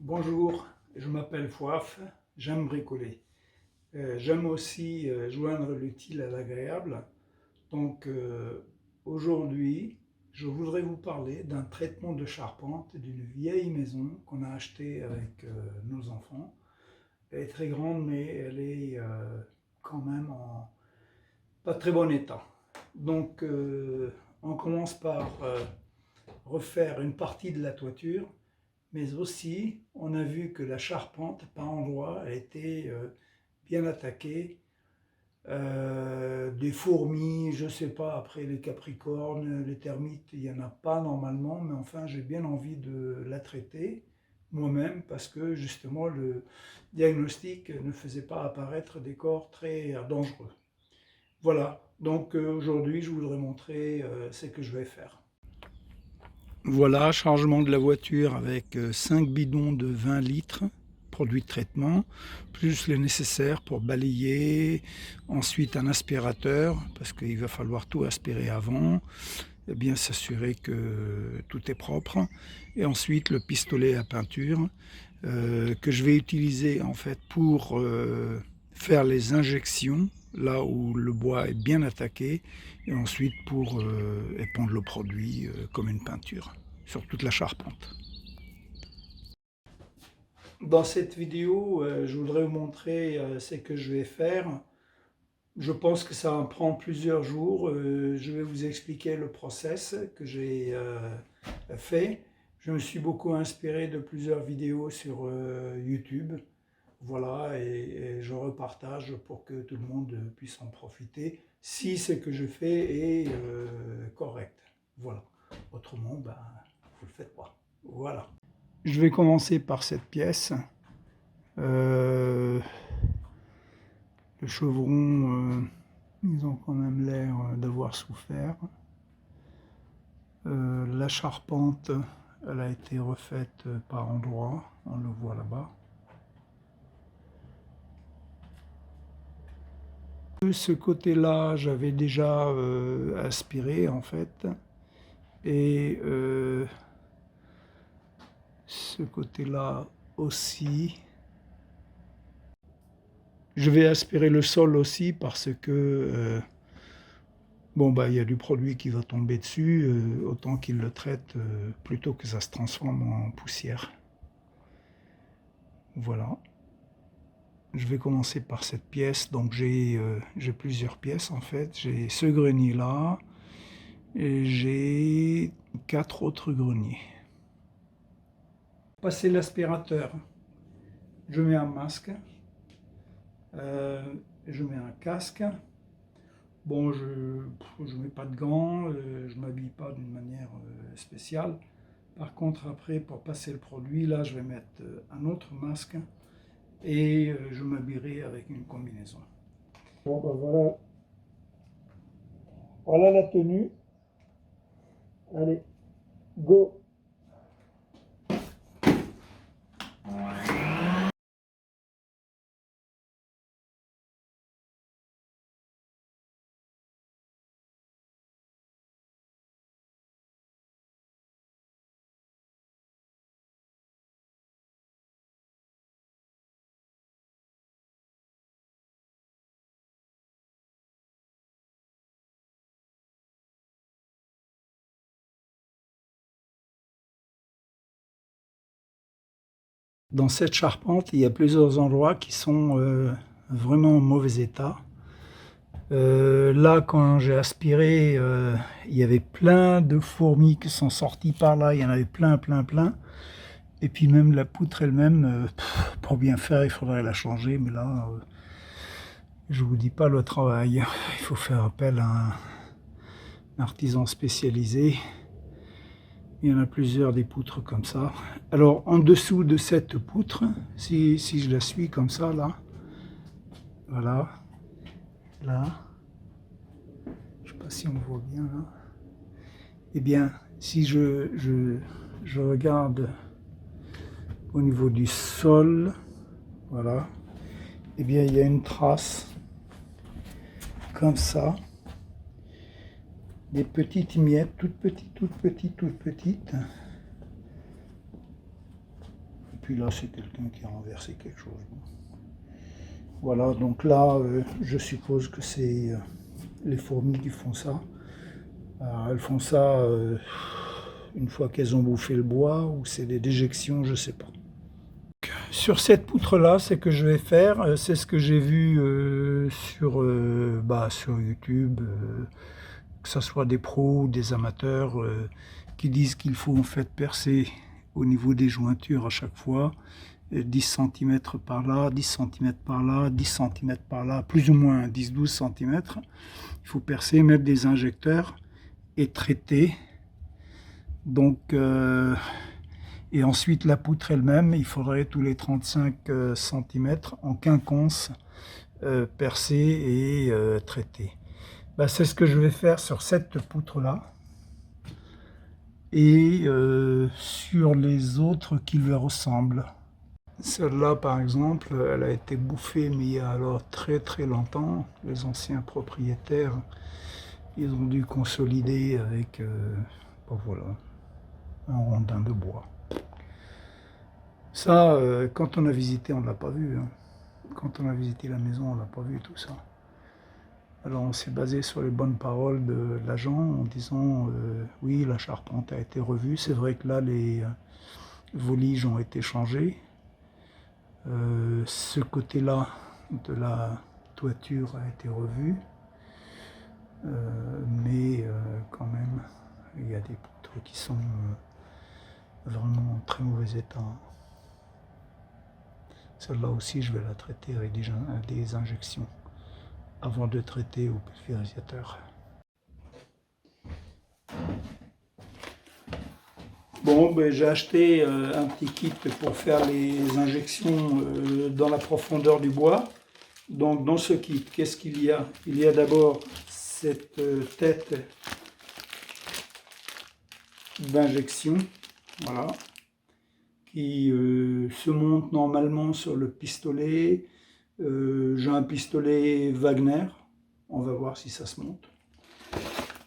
Bonjour, je m'appelle Fouaf, j'aime bricoler. J'aime aussi joindre l'utile à l'agréable. Donc aujourd'hui, je voudrais vous parler d'un traitement de charpente d'une vieille maison qu'on a achetée avec nos enfants. Elle est très grande, mais elle est quand même en pas très bon état. Donc on commence par refaire une partie de la toiture. Mais aussi, on a vu que la charpente, par endroits, a été bien attaquée. Des fourmis, je ne sais pas, après les capricornes, les termites, il n'y en a pas normalement, mais enfin, j'ai bien envie de la traiter moi-même parce que justement, le diagnostic ne faisait pas apparaître des corps très dangereux. Voilà, donc aujourd'hui, je voudrais montrer ce que je vais faire. Voilà, chargement de la voiture avec 5 bidons de 20 litres, produits de traitement, plus le nécessaire pour balayer, ensuite un aspirateur, parce qu'il va falloir tout aspirer avant, et bien s'assurer que tout est propre, et ensuite le pistolet à peinture, que je vais utiliser en fait pour faire les injections, là où le bois est bien attaqué, et ensuite pour épandre le produit comme une peinture sur toute la charpente. Dans cette vidéo, je voudrais vous montrer ce que je vais faire. Je pense que ça en prend plusieurs jours. Je vais vous expliquer le process que j'ai fait. Je me suis beaucoup inspiré de plusieurs vidéos sur YouTube. Voilà, et je repartage pour que tout le monde puisse en profiter, si ce que je fais est correct. Voilà. Autrement, ben, vous ne le faites pas. Voilà. Je vais commencer par cette pièce. Le chevron, ils ont quand même l'air d'avoir souffert. La charpente, elle a été refaite par endroits, on le voit là-bas. De ce côté-là, j'avais déjà aspiré en fait, et ce côté-là aussi. Je vais aspirer le sol aussi parce que bon, bah, il y a du produit qui va tomber dessus, autant qu'il le traite plutôt que ça se transforme en poussière. Voilà. Je vais commencer par cette pièce. Donc j'ai plusieurs pièces en fait. J'ai ce grenier là et j'ai 4 autres greniers. Passer l'aspirateur, je mets un masque, je mets un casque. Bon, je ne mets pas de gants, je ne m'habille pas d'une manière spéciale. Par contre, après, pour passer le produit, là, je vais mettre un autre masque et je m'habillerai avec une combinaison. Bon, ben voilà. Voilà la tenue. Allez, go! Dans cette charpente, il y a plusieurs endroits qui sont vraiment en mauvais état. Là, quand j'ai aspiré, il y avait plein de fourmis qui sont sorties par là. Il y en avait plein, plein, plein. Et puis même la poutre elle-même, pour bien faire, il faudrait la changer. Mais là, je vous dis pas le travail. Il faut faire appel à un artisan spécialisé. Il y en a plusieurs des poutres comme ça. Alors, en dessous de cette poutre, si je la suis comme ça, là, voilà, là, je ne sais pas si on voit bien, là, eh bien, si je regarde au niveau du sol, voilà, eh bien, il y a une trace comme ça, des petites miettes, toutes petites, toutes petites, toutes petites. puis là c'est quelqu'un qui a renversé quelque chose. Voilà, donc là je suppose que c'est les fourmis qui font ça. Alors, elles font ça une fois qu'elles ont bouffé le bois, ou c'est des déjections, je sais pas. Sur cette poutre-là, ce que je vais faire, c'est ce que j'ai vu sur YouTube, que ce soit des pros ou des amateurs, qui disent qu'il faut en fait percer au niveau des jointures à chaque fois, 10 cm par là, 10 cm par là, 10 cm par là, plus ou moins 10-12 cm. Il faut percer, mettre des injecteurs et traiter. Donc, et ensuite la poutre elle-même, il faudrait tous les 35 cm en quinconce percer et traiter. Ben, c'est ce que je vais faire sur cette poutre-là. Et sur les autres qui lui ressemblent. Celle-là, par exemple, elle a été bouffée, mais il y a alors très très longtemps. Les anciens propriétaires, ils ont dû consolider avec voilà, un rondin de bois. Ça, quand on a visité, on ne l'a pas vu. Hein. Quand on a visité la maison, on ne l'a pas vu tout ça. Alors on s'est basé sur les bonnes paroles de l'agent en disant oui, la charpente a été revue. C'est vrai que là, les voliges ont été changés. Ce côté-là de la toiture a été revu. Mais quand même, il y a des poutres qui sont vraiment en très mauvais état. Celle-là aussi, je vais la traiter avec des injections avant de traiter au pulvérisateur. Bon, ben, j'ai acheté un petit kit pour faire les injections dans la profondeur du bois. Donc dans ce kit, qu'est-ce qu'il y a? Il y a d'abord cette tête d'injection, voilà, qui se monte normalement sur le pistolet. J'ai un pistolet Wagner, on va voir si ça se monte.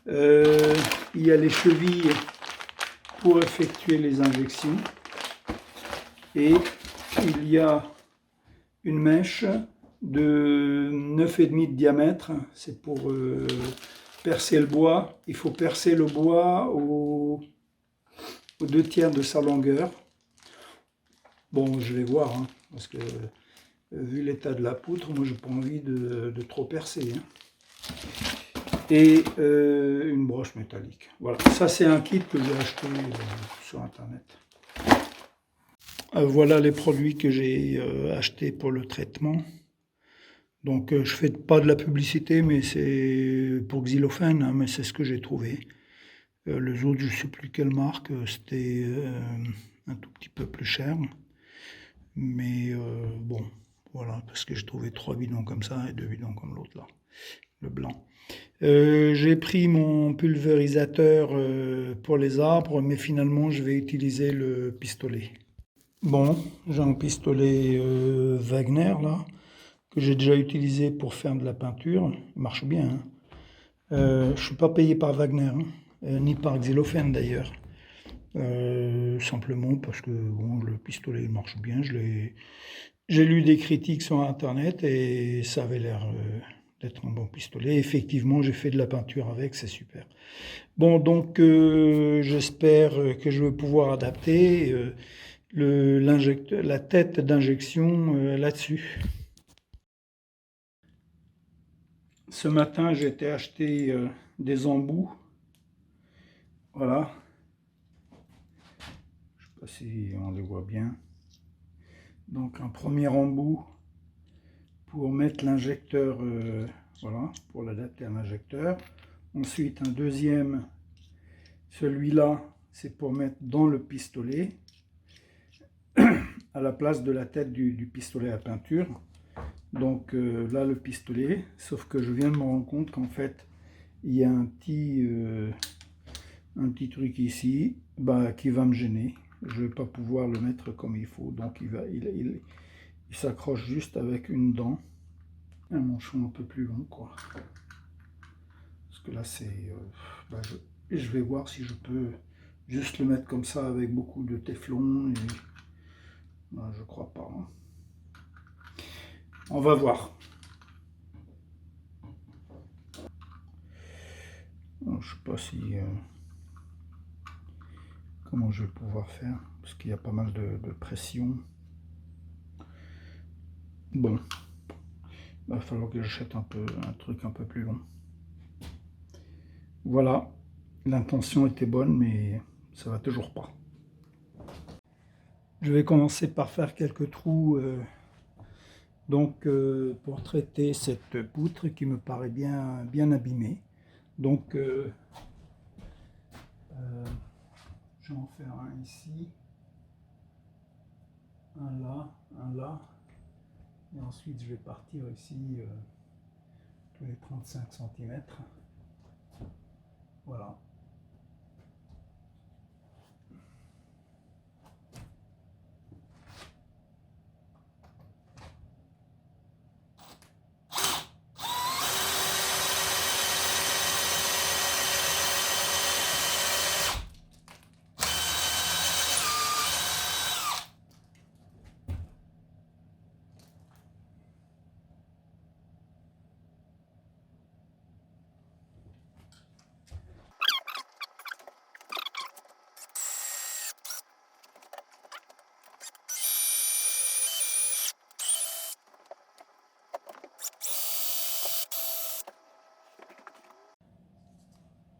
Il y a les chevilles pour effectuer les injections, et il y a une mèche de 9,5 de diamètre, c'est pour percer le bois. Il faut percer le bois aux 2/3 de sa longueur. Bon, je vais voir, hein, parce que vu l'état de la poutre, moi j'ai pas envie de trop percer. Hein. Et une broche métallique. Voilà, ça c'est un kit que j'ai acheté sur internet. Voilà les produits que j'ai achetés pour le traitement. Donc je fais pas de la publicité, mais c'est pour Xylophène, hein, mais c'est ce que j'ai trouvé. Les autres, je sais plus quelle marque, c'était un tout petit peu plus cher. Mais bon, voilà, parce que j'ai trouvé 3 bidons comme ça et 2 bidons comme l'autre là, le blanc. J'ai pris mon pulvérisateur pour les arbres, mais finalement je vais utiliser le pistolet. Bon, j'ai un pistolet Wagner là, que j'ai déjà utilisé pour faire de la peinture. Il marche bien. Hein. Je ne suis pas payé par Wagner, hein, ni par Xylophène d'ailleurs. Simplement parce que bon, le pistolet il marche bien. J'ai lu des critiques sur internet et ça avait l'air d'être un bon pistolet. Effectivement, j'ai fait de la peinture avec, c'est super. Bon, donc j'espère que je vais pouvoir adapter la tête d'injection là-dessus. Ce matin, j'ai été acheter des embouts. Voilà. Je ne sais pas si on les voit bien. Donc un premier embout pour mettre l'injecteur, voilà, pour l'adapter à l'injecteur. Ensuite un deuxième, celui-là, c'est pour mettre dans le pistolet, à la place de la tête du pistolet à peinture. Donc là le pistolet, sauf que je viens de me rendre compte qu'en fait il y a un petit truc ici qui va me gêner. Je ne vais pas pouvoir le mettre comme il faut, donc il s'accroche juste avec une dent, un manchon un peu plus long quoi. Parce que là c'est, je vais voir si je peux juste le mettre comme ça avec beaucoup de téflon et Non, je crois pas. Hein. On va voir. Je sais pas si comment je vais pouvoir faire parce qu'il y a pas mal de pression. Bon, il va falloir que j'achète un truc un peu plus long. Voilà, l'intention était bonne, mais ça va toujours pas. Je vais commencer par faire quelques trous pour traiter cette poutre qui me paraît bien abîmée. Donc je vais en faire un ici, un là, et ensuite je vais partir ici tous les 35 cm. Voilà.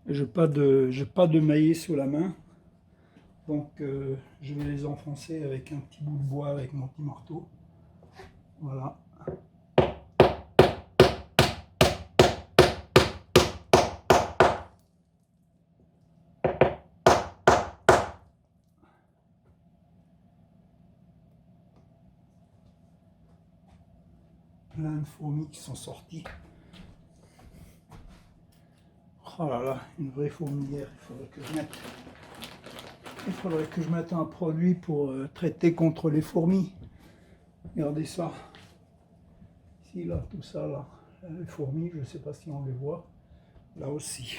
Je n'ai pas de maillet sous la main, donc je vais les enfoncer avec un petit bout de bois avec mon petit marteau. Voilà. Plein de fourmis qui sont sorties. Oh là là, une vraie fourmilière. Il faudrait que je mette un produit pour traiter contre les fourmis. Regardez ça. Ici, là, tout ça, là. Les fourmis, je ne sais pas si on les voit. Là aussi.